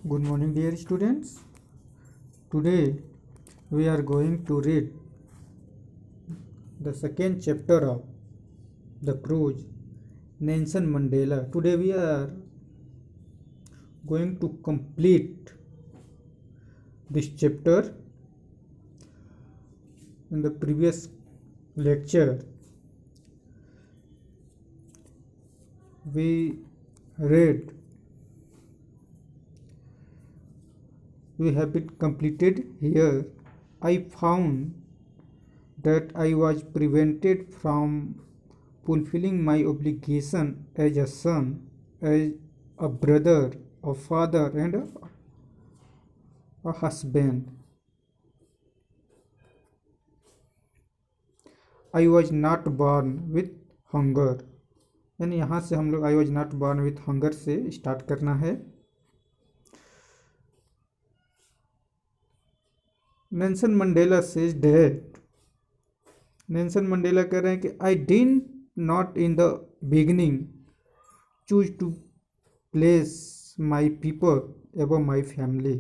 Good morning, dear students. Today we are going to read the second chapter of The Cruise, Nelson Mandela. Today we are going to complete this chapter. In the previous lecture, we read we have been completed here. I found that I was prevented from fulfilling my obligation as a son, as a brother, a father, and a husband. I was not born with hunger. यानी यहाँ से हम लोग I was not born with hunger से start करना है. Nelson Mandela says that. Nelson Mandela कह रहे हैं कि I did not in the beginning choose to place my people above my family.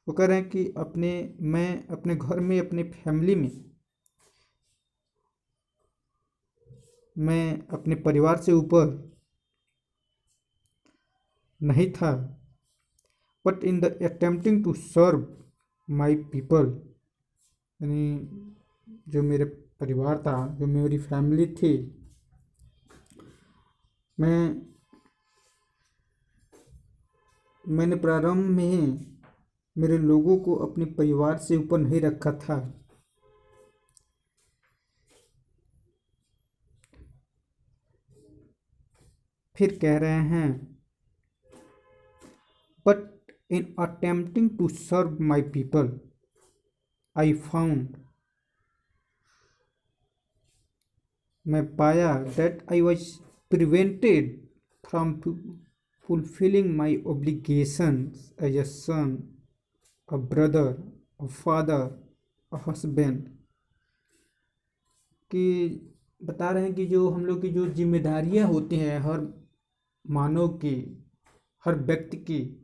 वो कह रहे हैं कि मैं अपने घर में अपने फैमिली में मैं अपने परिवार से ऊपर नहीं था. But in the attempting to serve my people, यानी जो मेरे परिवार था, जो मेरी फैमिली थी, मैंने प्रारंभ में मेरे लोगों को अपने परिवार से ऊपर नहीं रखा था. फिर कह रहे हैं but in attempting to serve my people I found, मैं पाया that I was prevented from fulfilling my obligations as a son, a brother, a father, a husband. कि बता रहे हैं कि जो हम लोग की जो जिम्मेदारियां होती हैं हर मानव की, हर व्यक्ति की,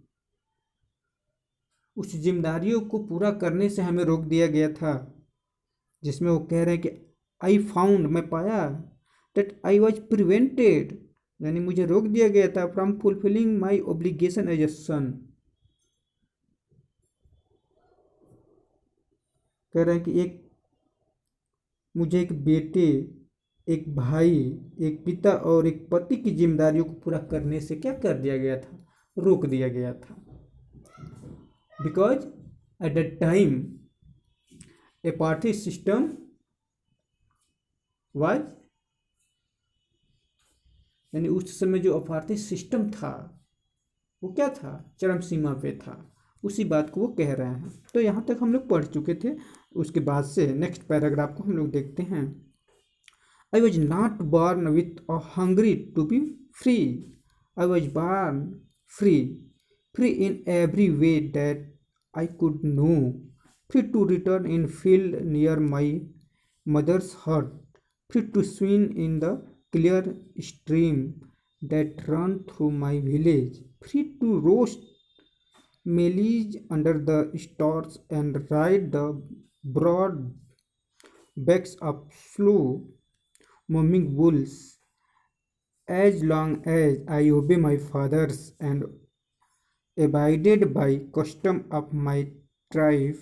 उस जिम्मेदारियों को पूरा करने से हमें रोक दिया गया था. जिसमें वो कह रहे हैं कि आई फाउंड, मैं पाया, दैट आई वॉज प्रिवेंटेड, यानी मुझे रोक दिया गया था from fulfilling my obligation as a son. कह रहे हैं कि मुझे एक बेटे, एक भाई, एक पिता और एक पति की जिम्मेदारियों को पूरा करने से क्या कर दिया गया था, रोक दिया गया था. Because at that time A party system was, यानी उस समय जो अपार्थी सिस्टम था वो क्या था, चरम सीमा पे था. उसी बात को वो कह रहे हैं. तो यहाँ तक हम लोग पढ़ चुके थे. उसके बाद से नेक्स्ट पैराग्राफ को हम लोग देखते हैं. I was not born with a hungry to be free. I was born free, free in every way that I could know, free to return in field near my mother's heart, free to swim in the clear stream that run through my village, free to roast maize under the stars and ride the broad backs of slow moving bulls, as long as I obey my fathers and abided by custom of my tribe.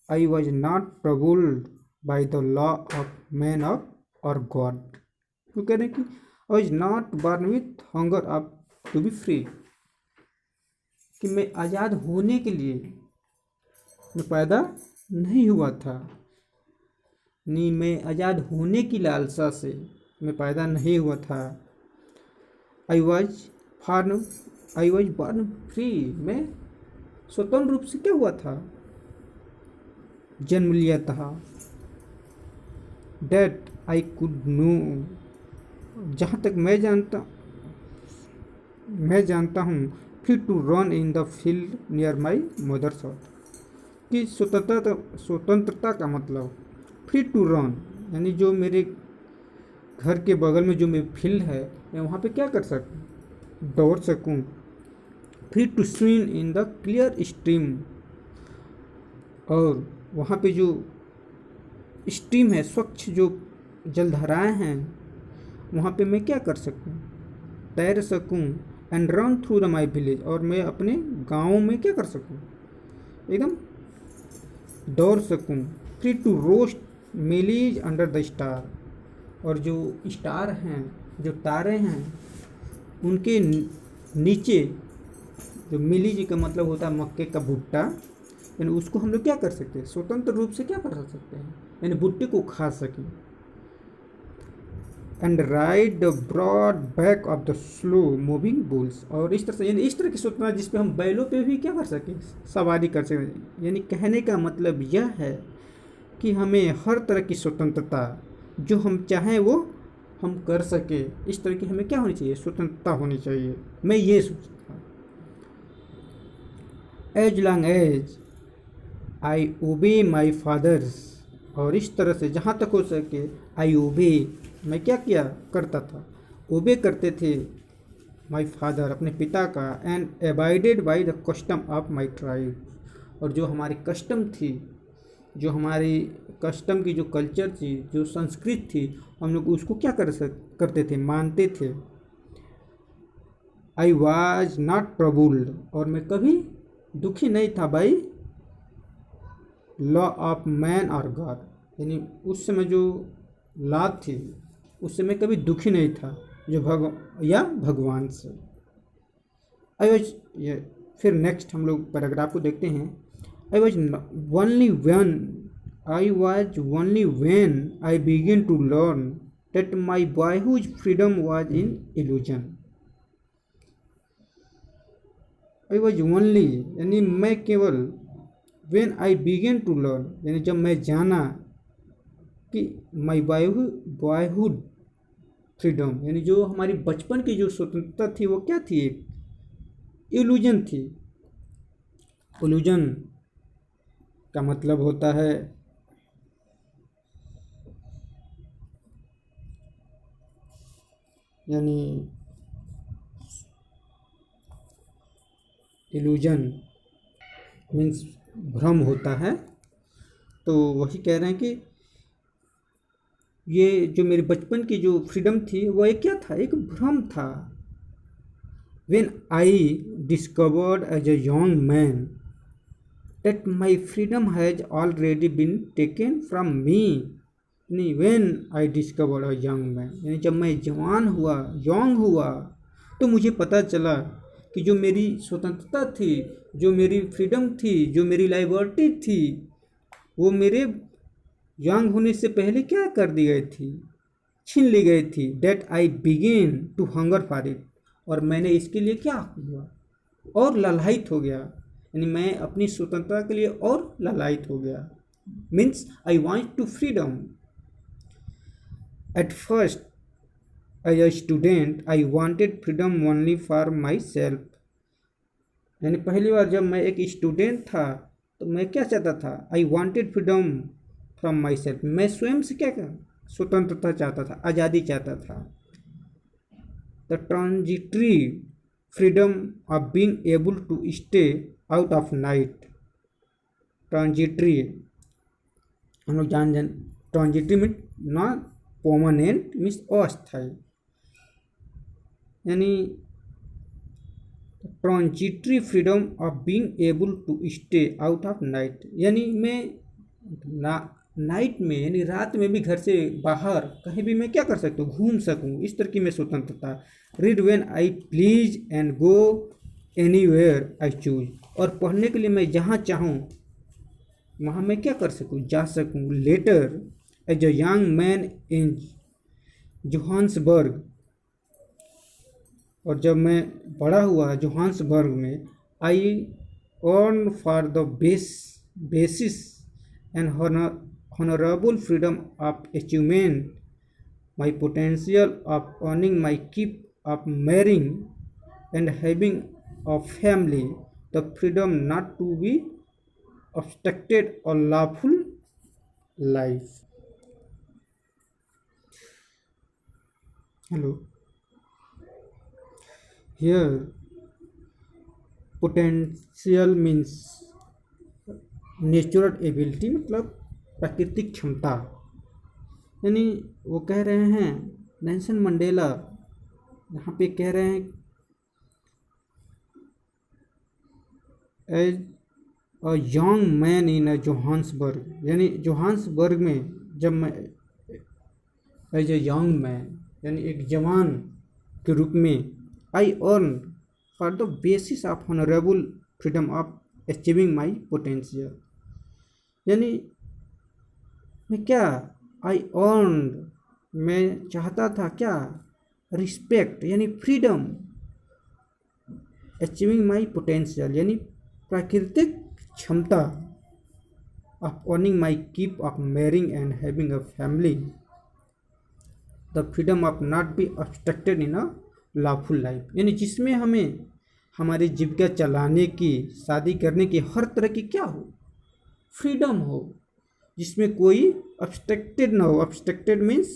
I was not troubled by the law of man or God. वो कह रहे हैं कि I was not born with hunger up to be free, कि मैं आज़ाद होने के लिए मैं पैदा नहीं हुआ था, नहीं, मैं आज़ाद होने की लालसा से मैं पैदा नहीं हुआ था. आई वॉज बॉर्न फ्री, मैं स्वतंत्र रूप से क्या हुआ था, जन्म लिया था. दैट आई कुड नो, जहाँ तक मैं जानता हूँ, free to run in the field near my mother's house, कि स्वतंत्रता का मतलब फ्री टू रन, यानी जो मेरे घर के बगल में जो मेरी फील्ड है, मैं वहाँ पे क्या कर सकूँ, दौड़ सकूँ. Free to swim in the clear stream. और वहाँ पे जो स्ट्रीम है, स्वच्छ जो जलधाराएं हैं, वहाँ पे मैं क्या कर सकूँ, तैर सकूँ। And run through the my village, और मैं अपने गाँव में क्या कर सकूँ, एकदम दौड़ सकूँ। Free to roast mealies under the star, और जो स्टार हैं, जो तारे हैं, उनके नीचे, जो मिलीज का मतलब होता है मक्के का भुट्टा, यानी उसको हम लोग क्या कर सकते हैं, स्वतंत्र रूप से क्या कर सकते हैं, यानी भुट्टे को खा सकें। And ride the broad back of the slow moving bulls, और इस तरह से, यानी इस तरह की स्वतंत्रता जिस पे हम बैलों पे भी क्या कर सकें, सवारी कर सकें। यानी कहने का मतलब यह है कि हमें हर तरह की स्वतंत्रता जो हम चाहें वो हम कर सके, इस तरह की हमें क्या होनी चाहिए, स्वतंत्रता होनी चाहिए। मैं ये सोचता हूँ। एज लॉन्ग एज आई ओबे माई फादर्स, और इस तरह से जहाँ तक हो सके, आई ओबे, मैं क्या किया करता था, ओबे करते थे माई फादर, अपने पिता का, and abided by the custom of my tribe, और जो हमारी कस्टम थी, जो हमारी कस्टम की जो कल्चर थी, जो संस्कृत थी, हम लोग उसको क्या करते थे, मानते थे। आई वॉज नॉट ट्रबुल्ड, और मैं कभी दुखी नहीं था बाई लॉ ऑफ मैन और गॉड, यानी उस समय जो लॉ थी उससे मैं कभी दुखी नहीं था, जो भगवान से। आई वॉज, ये फिर नेक्स्ट हम लोग पैराग्राफ को देखते हैं। I was only when I begin to learn that my boyhood freedom was in illusion. I was only, यानी मैं केवल, when I began to learn, यानी जब मैं जाना कि माई बॉयहुड फ्रीडम, यानी जो हमारी बचपन की जो स्वतंत्रता थी वो क्या थी, एक इल्यूजन थी। इल्यूजन का मतलब होता है यानी इल्यूजन मीन्स भ्रम होता है। तो वही कह रहे हैं कि ये जो मेरे बचपन की जो फ्रीडम थी वो एक क्या था, एक भ्रम था। When I discovered as a young man that my freedom has already been taken from me, नहीं, when I discovered a young man, यानी जब मैं जवान हुआ, यंग हुआ, तो मुझे पता चला कि जो मेरी स्वतंत्रता थी, जो मेरी फ्रीडम थी, जो मेरी लाइबर्टी थी, वो मेरे यंग होने से पहले क्या कर दी गई थी, छीन ली गई थी। That I began to hunger for it, और मैंने इसके लिए क्या हुआ, और लालायित हो गया, यानी मैं अपनी स्वतंत्रता के लिए और लालायित हो गया। Means I want to freedom. At first as a student I wanted freedom only for my self, यानी पहली बार जब मैं एक स्टूडेंट था तो मैं क्या चाहता था, आई wanted freedom from my self, मैं स्वयं से क्या स्वतंत्रता चाहता था, आज़ादी चाहता था। The transitory freedom of being able to stay out of night. Transitory हम लोग जान transitory mean not permanent, means अस्थायी, यानी transitory freedom of being able to stay out of night, यानी मैं नाइट में, यानी रात में भी घर से बाहर कहीं भी मैं क्या कर सकता हूँ, घूम सकूँ, इस तरह की मैं स्वतंत्रता। Read when I please and go anywhere I choose, और पढ़ने के लिए मैं जहाँ चाहूँ वहाँ मैं क्या कर सकूँ, जा सकूँ। Later as a young man in Johannesburg, और जब मैं बड़ा हुआ जोहान्सबर्ग में, I earn for the basis and honorable freedom of achievement my potential of earning my keep, of marrying and having a family, the freedom not to be obstructed or lawful life. Hello, here potential means natural ability, मतलब प्राकृतिक क्षमता। यानी वो कह रहे हैं, Nelson Mandela यहाँ पे कह रहे हैं, as a young man in a Johannesburg, यानी जोहान्सबर्ग में जब मैं एज ए यंग मैन यानी एक जवान के रूप में, I earn for the basis of honourable freedom of achieving my potential. यानी मैं क्या, आई अर्न, मैं चाहता था क्या, रिस्पेक्ट यानी फ्रीडम, अचीविंग माई पोटेंशियल यानी प्राकृतिक क्षमता, of earning my keep, of marrying and having a family, the freedom of not be obstructed in a lawful life, यानी जिसमें हमें हमारी जीविका चलाने की, शादी करने की, हर तरह की क्या हो, फ्रीडम हो, जिसमें कोई ऑब्स्ट्रक्टेड ना हो। ऑब्स्ट्रक्टेड मीन्स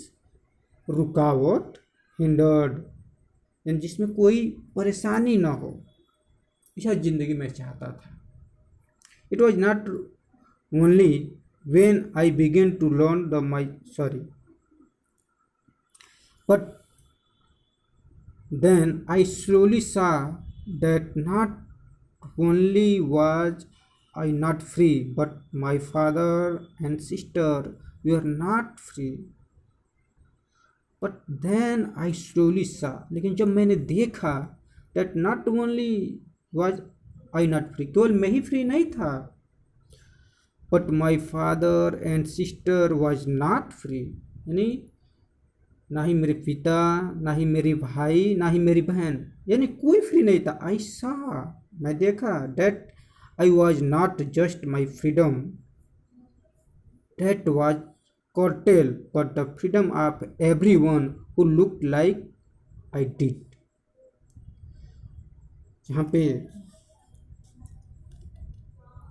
रुकावट, हिंडर्ड, यानी जिसमें कोई परेशानी ना हो। यह जिंदगी में चाहता था। It was not only when I began to learn the my sorry but then I slowly saw that not only was I not free, but my father and sister were not free. But then I slowly saw, लेकिन जब मैंने देखा that not only was I not free, केवल मैं ही free नहीं था, but my father and sister was not free, यानी ना ही मेरे पिता, ना ही मेरे भाई, ना ही मेरी बहन, यानी कोई फ्री नहीं था। आई सा, मैं देखा, that I was not just my freedom that was curtail, but the freedom of everyone who look like I did. यहाँ पे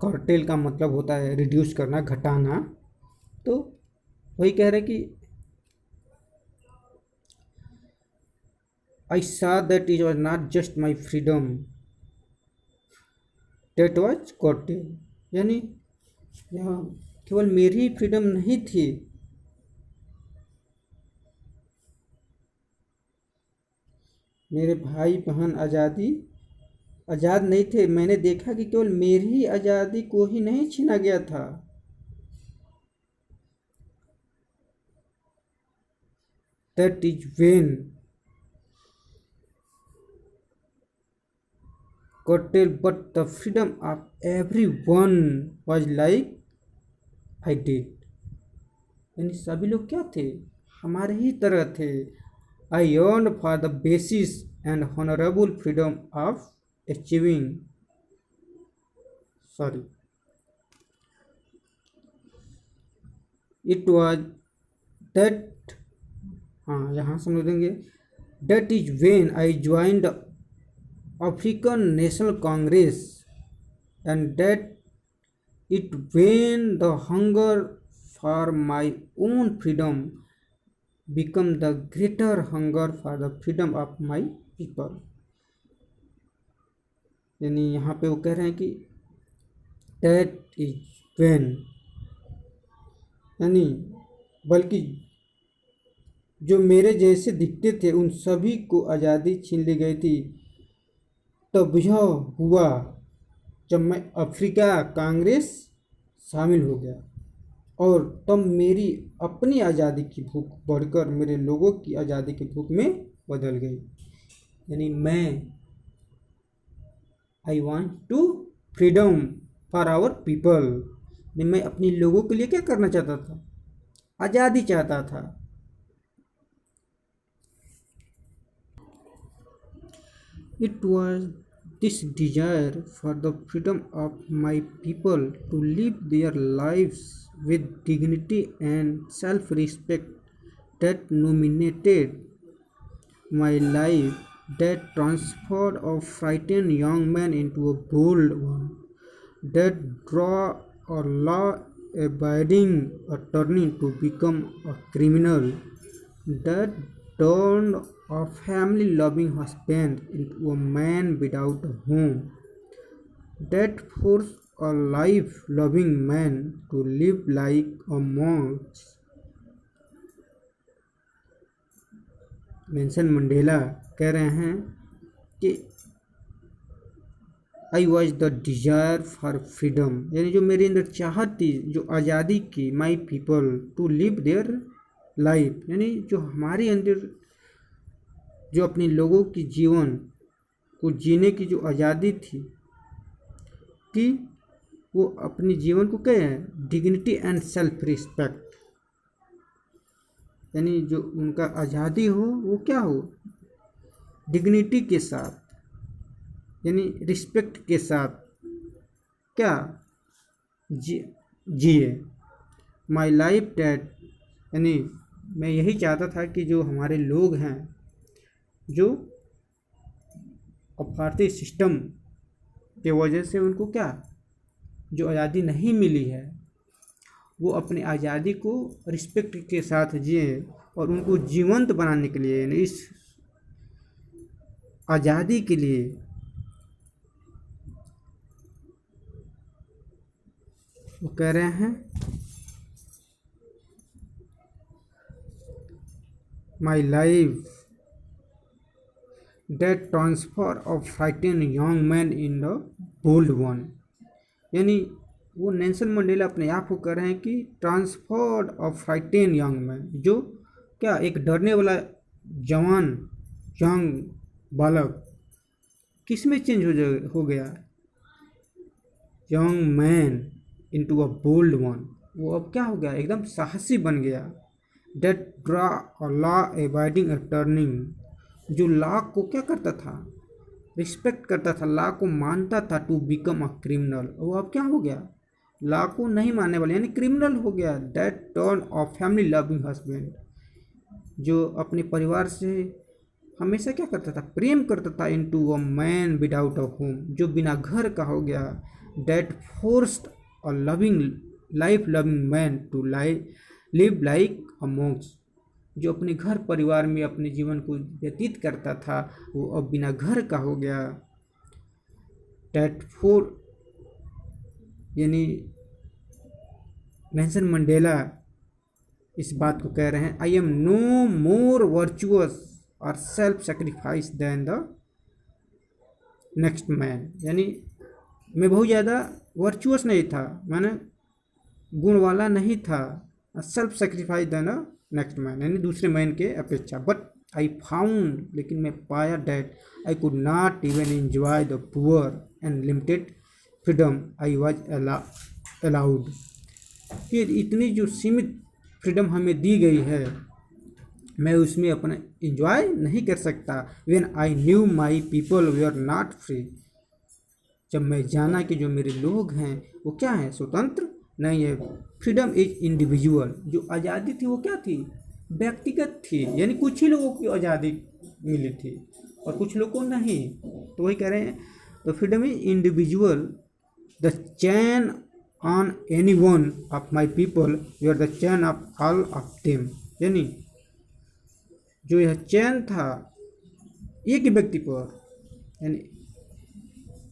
कर्टेल का मतलब होता है रिड्यूस करना, घटाना। तो वही कह रहे कि I saw that it was not just my freedom that was curtailed, यानी यह केवल मेरी फ्रीडम नहीं थी, मेरे भाई बहन आज़ाद नहीं थे। मैंने देखा कि केवल मेरी ही आज़ादी को ही नहीं छीना गया था। That is when curtailed, but the freedom of everyone was like I did, यानी सभी लोग क्या थे, हमारे ही तरह थे। I yearned for the basis and honorable freedom of achieving it was that, हाँ यहाँ समझ देंगे, that is when I joined African National Congress, and that it when the hunger for my own freedom become the greater hunger for the freedom of my people। यानी यहाँ पे वो कह रहे हैं कि that is when, यानी बल्कि जो मेरे जैसे दिखते थे उन सभी को आज़ादी छीन ली गई थी। तब यह हुआ जब मैं अफ्रीका कांग्रेस शामिल हो गया, और तब मेरी अपनी आज़ादी की भूख बढ़कर मेरे लोगों की आज़ादी की भूख में बदल गई। यानी I want to freedom for our people, मैं अपने लोगों के लिए क्या करना चाहता था, आज़ादी चाहता था। It was this desire for the freedom of my people to live their lives with dignity and self-respect that dominated my life, that transformed a frightened young man into a bold one, that drew a law-abiding attorney to become a criminal, that turned a family-loving husband into a man without a home, that forced a life-loving man to live like a monk. Nelson Mandela कह रहे हैं कि I was the desire for freedom, यानी जो मेरे अंदर चाहत थी जो आज़ादी की, my people to live their life, यानी जो हमारे अंदर जो अपने लोगों की जीवन को जीने की जो आज़ादी थी कि वो अपने जीवन को क्या है, डिग्निटी एंड सेल्फ रिस्पेक्ट, यानी जो उनका आज़ादी हो वो क्या हो, डिग्निटी के साथ, यानी रिस्पेक्ट के साथ क्या जिए। माई लाइफ डैट, यानी मैं यही चाहता था कि जो हमारे लोग हैं जो भारतीय सिस्टम के वजह से उनको क्या जो आज़ादी नहीं मिली है वो अपनी आज़ादी को रिस्पेक्ट के साथ जिए और उनको जीवंत बनाने के लिए, यानी इस आज़ादी के लिए वो कह रहे हैं my life that transfer of frighten young man in the bold one, यानी वो नेल्सन मंडेला अपने आप को कह रहे हैं कि transfer of frighten young man, जो क्या एक डरने वाला जवान यंग बालक किस में चेंज हो गया, young man into a bold one, वो अब क्या हो गया, एकदम साहसी बन गया। That draw a law abiding attorney, जो लॉ को क्या करता था, रिस्पेक्ट करता था, लॉ को मानता था, टू बिकम अ क्रिमिनल, वो अब क्या हो गया, लॉ को नहीं मानने वाले यानी क्रिमिनल हो गया। That turn a family loving husband, जो अपने परिवार से हमेशा क्या करता था, प्रेम करता था, into a man without a home, जो बिना घर का हो गया। That forced a loving life loving man to live like a monks, जो अपने घर परिवार में अपने जीवन को व्यतीत करता था वो अब बिना घर का हो गया। डेट फोर, यानी नेल्सन मंडेला इस बात को कह रहे हैं, I am no more virtuous और self sacrifice then the next man, यानी मैं बहुत ज़्यादा वर्चुअस नहीं था, मैंने गुण वाला नहीं था, self sacrifice then the next man, यानी दूसरे मैन के अपेक्षा। बट आई फाउंड, लेकिन मैं पाया that I could not even enjoy the poor and limited freedom I was allowed, कि इतनी जो सीमित फ्रीडम हमें दी गई है मैं उसमें अपना इंजॉय नहीं कर सकता। When I knew my people we are not free, जब मैं जाना कि जो मेरे लोग हैं वो क्या है, स्वतंत्र नहीं है। फ्रीडम इज इंडिविजुअल, जो आज़ादी थी वो क्या थी, व्यक्तिगत थी, यानी कुछ ही लोगों की आज़ादी मिली थी और कुछ लोगों को नहीं, तो वही कह रहे हैं। तो freedom is individual, the chain on any one of my people you are the chain of all of them, यानी जो यह चैन था एक व्यक्ति पर, यानी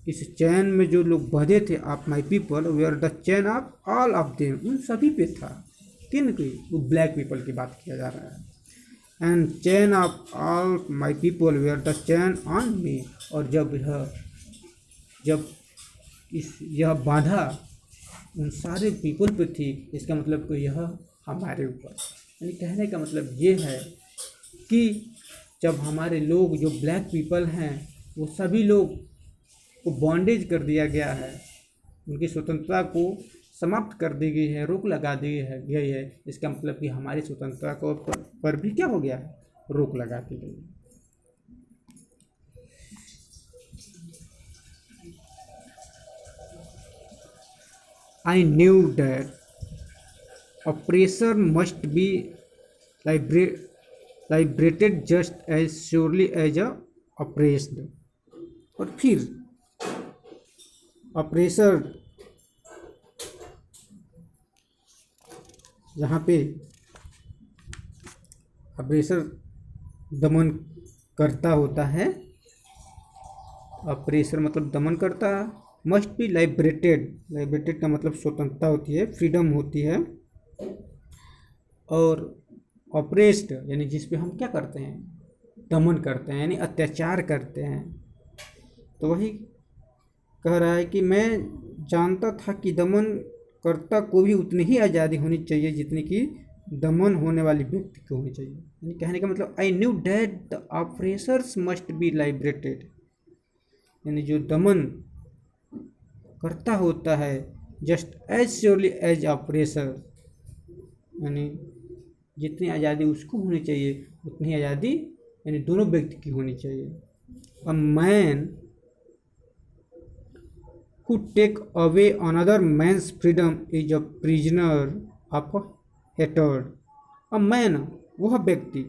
इस चैन में जो लोग बंधे थे, of my people we are the chain of all of them, उन सभी पे था, किन की, वो ब्लैक पीपल की बात किया जा रहा है। And chain of all my people we are the chain on me, और जब यह बाधा उन सारे पीपल पे थी, इसका मतलब कि यह हमारे ऊपर, यानी कहने का मतलब ये है कि जब हमारे लोग जो ब्लैक पीपल हैं वो सभी लोग को बॉन्डेज कर दिया गया है, उनकी स्वतंत्रता को समाप्त कर दी गई है, रोक लगा दी गई है, इसका मतलब कि हमारी स्वतंत्रता को पर भी क्या हो गया है, रोक लगा दी गई है। I knew that oppressor must be liberated just as surely as a oppressed, और फिर ऑपरेसर यहाँ पे ऑपरेसर दमन करता होता है, ऑपरेसर मतलब दमन करता, मस्ट बी लाइब्रेटेड। लाइब्रेटेड का मतलब स्वतंत्रता होती है, फ्रीडम होती है। और ऑपरेस्ड यानी जिस पे हम क्या करते हैं, दमन करते हैं, यानी अत्याचार करते हैं। तो वही कह रहा है कि मैं जानता था कि दमन कर्ता को भी उतनी ही आज़ादी होनी चाहिए जितनी कि दमन होने वाली व्यक्ति को होनी चाहिए। यानी कहने का मतलब I knew that the oppressors must be liberated, यानी जो दमन करता होता है just as surely as oppressor, यानी जितनी आज़ादी उसको होनी चाहिए उतनी आज़ादी यानी दोनों व्यक्ति की होनी चाहिए। A man who take away another man's freedom is a prisoner of hatred। A man वह व्यक्ति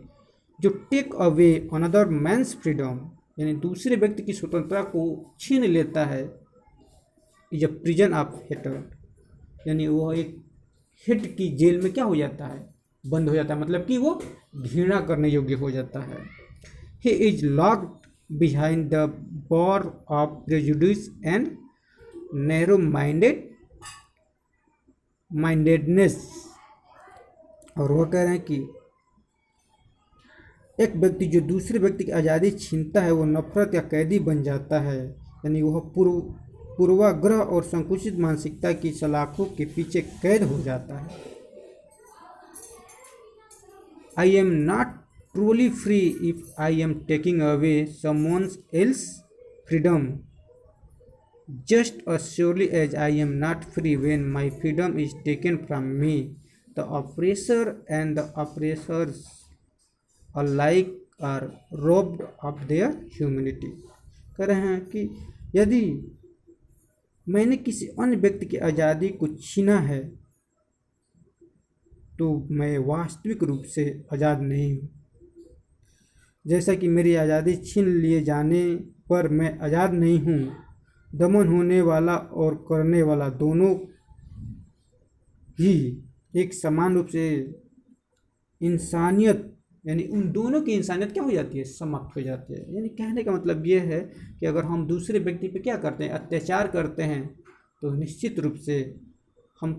जो take away another man's freedom यानी दूसरे व्यक्ति की स्वतंत्रता को छीन लेता है, is a prison of hatred, यानी वह एक हिट की जेल में क्या हो जाता है, बंद हो जाता है, मतलब कि वो घृणा करने योग्य हो जाता है। He is locked behind the bar of prejudice and narrow mindedness. और वो कह रहे हैं कि एक व्यक्ति जो दूसरे व्यक्ति की आज़ादी छीनता है वो नफरत या कैदी बन जाता है, यानी वह पूर्वाग्रह और संकुचित मानसिकता की सलाखों के पीछे कैद हो जाता है। I am not truly free if I am taking away someone else freedom just as surely as I am not free when my freedom is taken from me। The oppressor and the oppressors alike are robbed of their humanity। कह रहे हैं कि यदि मैंने किसी अन्य व्यक्ति की आज़ादी को छीना है तो मैं वास्तविक रूप से आज़ाद नहीं हूँ। जैसा कि मेरी आज़ादी छीन लिए जाने पर मैं आज़ाद नहीं हूँ, दमन होने वाला और करने वाला दोनों ही एक समान रूप से इंसानियत यानी उन दोनों की इंसानियत क्या हो जाती है, समाप्त हो जाती है। यानी कहने का मतलब ये है कि अगर हम दूसरे व्यक्ति पे क्या करते हैं, अत्याचार करते हैं, तो निश्चित रूप से हम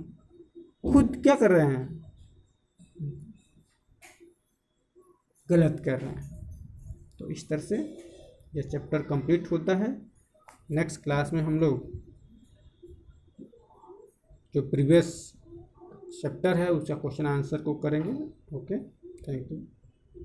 खुद क्या कर रहे हैं, गलत कर रहे हैं। तो इस तरह से यह चैप्टर कंप्लीट होता है। नेक्स्ट क्लास में हम लोग जो प्रीवियस चैप्टर है उसका क्वेश्चन आंसर को करेंगे। Okay, thank you.